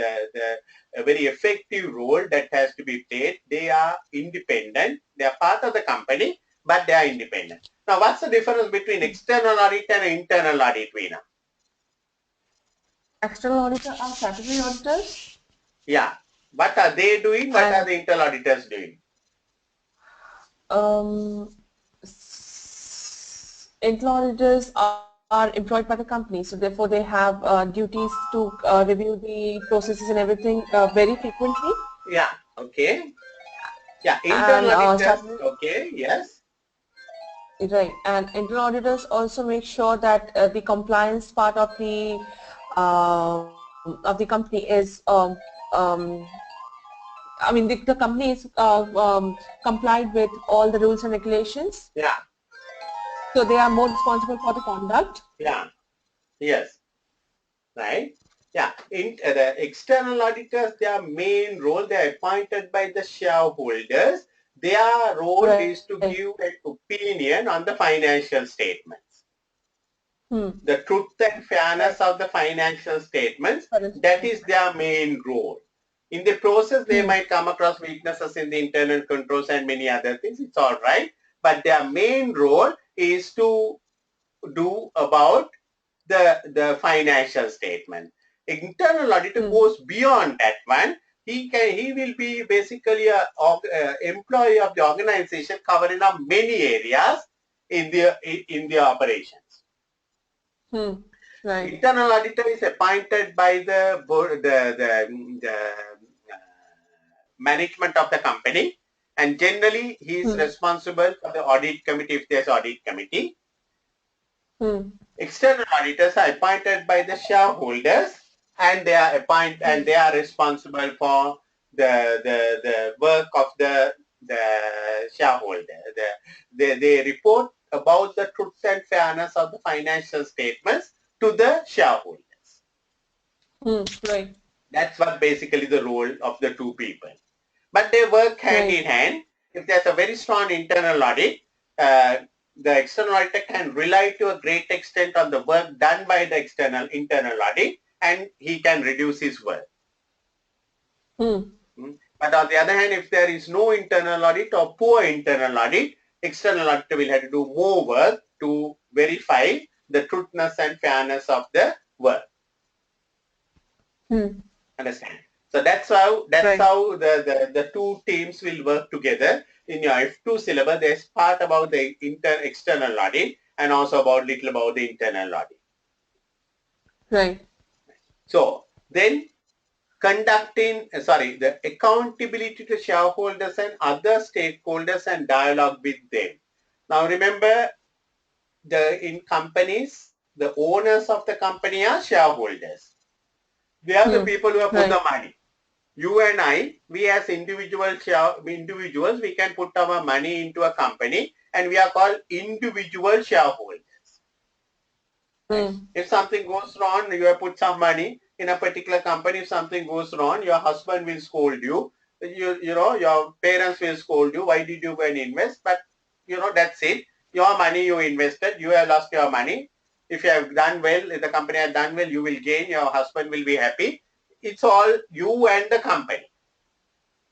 very effective role that has to be played. They are independent. They are part of the company, but they are independent. Now, what's the difference between external audit and internal audit, Veena? External auditor are statutory auditors, Yeah. What are they doing? What are And the internal auditors doing? internal auditors are employed by the company, so therefore they have duties to review the processes and everything very frequently. Yeah. Okay. Yeah. Internal And auditors. starting Okay. Yes. right, and internal auditors also make sure that the compliance part of the company is I mean the company is complied with all the rules and regulations, Yeah. so they are more responsible for the conduct. Yeah. Yes. Right. Yeah. The external auditors, their main role, they are appointed by the shareholders. Their role Right. is to give an opinion on the financial statements. Hmm. The truth and fairness Right. of the financial statements, Correct. that is their main role. In the process, they Hmm. might come across weaknesses in the internal controls and many other things. It's all right. But their main role is to do about the financial statement. Internal auditor Hmm. goes beyond that one. He will be basically a employee of the organization covering up many areas in the operations. Hmm. Right. Internal auditor is appointed by the board, the management of the company, and generally he is Hmm. responsible for the audit committee if there's audit committee. Hmm. External auditors are appointed by the shareholders, and Hmm. they are responsible for the work of the shareholder. They report about the truth and fairness of the financial statements to the shareholders. Hmm. Right. That's what basically the role of the two people. But they work hand Right. in hand. If there's a very strong internal audit, uh, the external auditor can rely to a great extent on the work done by the internal audit, and he can reduce his work. Hmm. But on the other hand, if there is no internal audit or poor internal audit, external auditor will have to do more work to verify the truthness and fairness of the work. Hmm. Understand? So that's Right. how the two teams will work together. In your F2 syllabus, there's part about the external audit and also about little about the internal audit. Right. So then the accountability to shareholders and other stakeholders and dialogue with them. Now remember, in companies, the owners of the company are shareholders. They are the Hmm. people who have put Right. the money. You and I, we as individuals, we can put our money into a company and we are called individual shareholders. Right? Hmm. If something goes wrong, you have put some money in a particular company. If something goes wrong, your husband will scold you. Your parents will scold you. Why did you go and invest? But that's it. Your money you invested, you have lost your money. If you have done well, if the company has done well, you will gain. Your husband will be happy. It's all you and the company.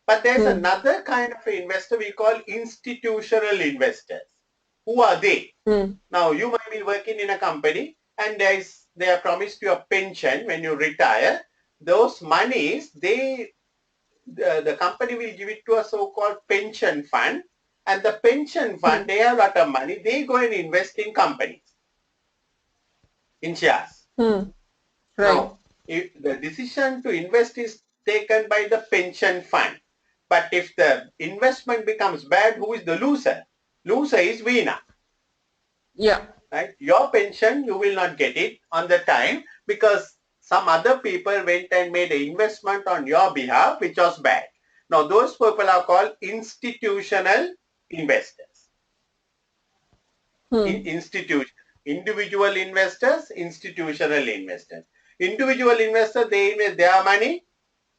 But there's Hmm. another kind of investor we call institutional investors. Who are they? Hmm. Now you might be working in a company and they are promised you a pension when you retire. Those monies, the company will give it to a so-called pension fund, and the pension Hmm. fund, they have a lot of money. They go and invest in companies, in shares. Hmm. Right. Now, if the decision to invest is taken by the pension fund, but if the investment becomes bad, who is the loser? Loser is Veena. Yeah. Right? Your pension, you will not get it on the time because some other people went and made an investment on your behalf, which was bad. Now, those people are called institutional investors. Hmm. Individual investors, institutional investors. Individual investors, they invest their money,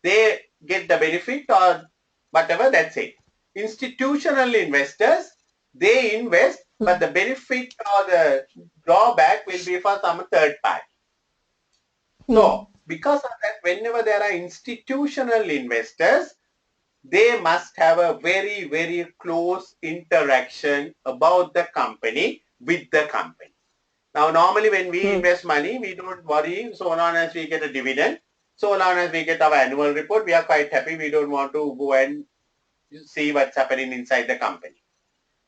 they get the benefit or whatever, that's it. Institutional investors, they invest, Hmm. but the benefit or the drawback will be for some third party. Hmm. So, because of that, whenever there are institutional investors, they must have a very, very close interaction about the company with the company. Now, normally when we Hmm. invest money, we don't worry so long as we get a dividend. So long as we get our annual report, we are quite happy. We don't want to go and see what's happening inside the company.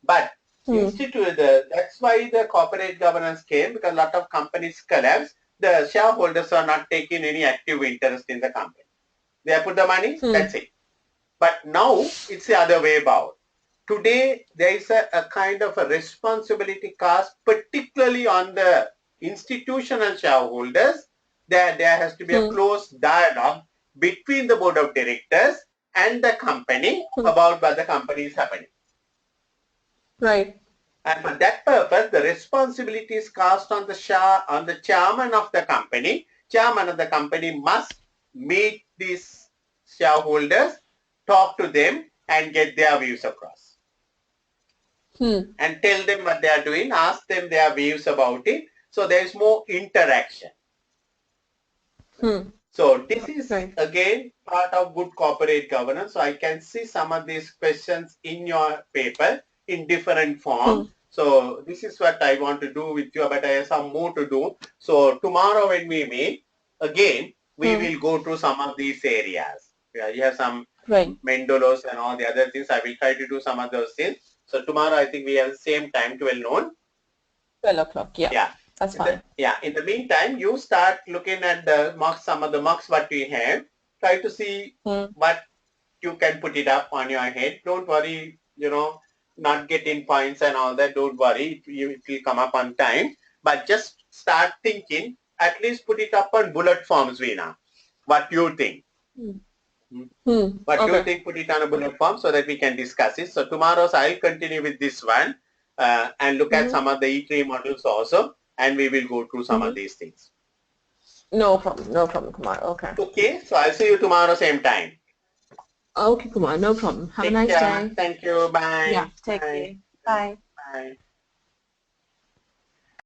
But that's why the corporate governance came, because a lot of companies collapse. The shareholders are not taking any active interest in the company. They put the money, that's it. But now it's the other way about. Today, there is a kind of a responsibility cast, particularly on the institutional shareholders, that there has to be a close dialogue between the board of directors and the company about what the company is happening. Right. And for that purpose, the responsibility is cast on the chairman of the company. Chairman of the company must meet these shareholders, talk to them, and get their views across. And tell them what they are doing, ask them their views about it. So there is more interaction. So this is again part of good corporate governance. So I can see some of these questions in your paper in different forms. So this is what I want to do with you, but I have some more to do. So tomorrow when we meet, again, we will go through some of these areas. Yeah, you have some Mendolos and all the other things. I will try to do some of those things. So tomorrow I think we have the same time, 12 noon. 12 o'clock, yeah. That's fine. In the meantime, you start looking at the marks, some of the marks what we have. Try to see what you can put it up on your head. Don't worry, not getting points and all that. Don't worry, it will come up on time. But just start thinking, at least put it up on bullet forms, Veena. What you think. What you think, put it on a bullet form so that we can discuss it. So tomorrow I'll continue with this one and look at some of the E3 models also. And we will go through some of these things. No problem, Kumar. Okay. Okay, so I'll see you tomorrow same time. Okay, Kumar, no problem. Have a nice day. Thank you. Bye. Yeah, take care. Bye. Bye.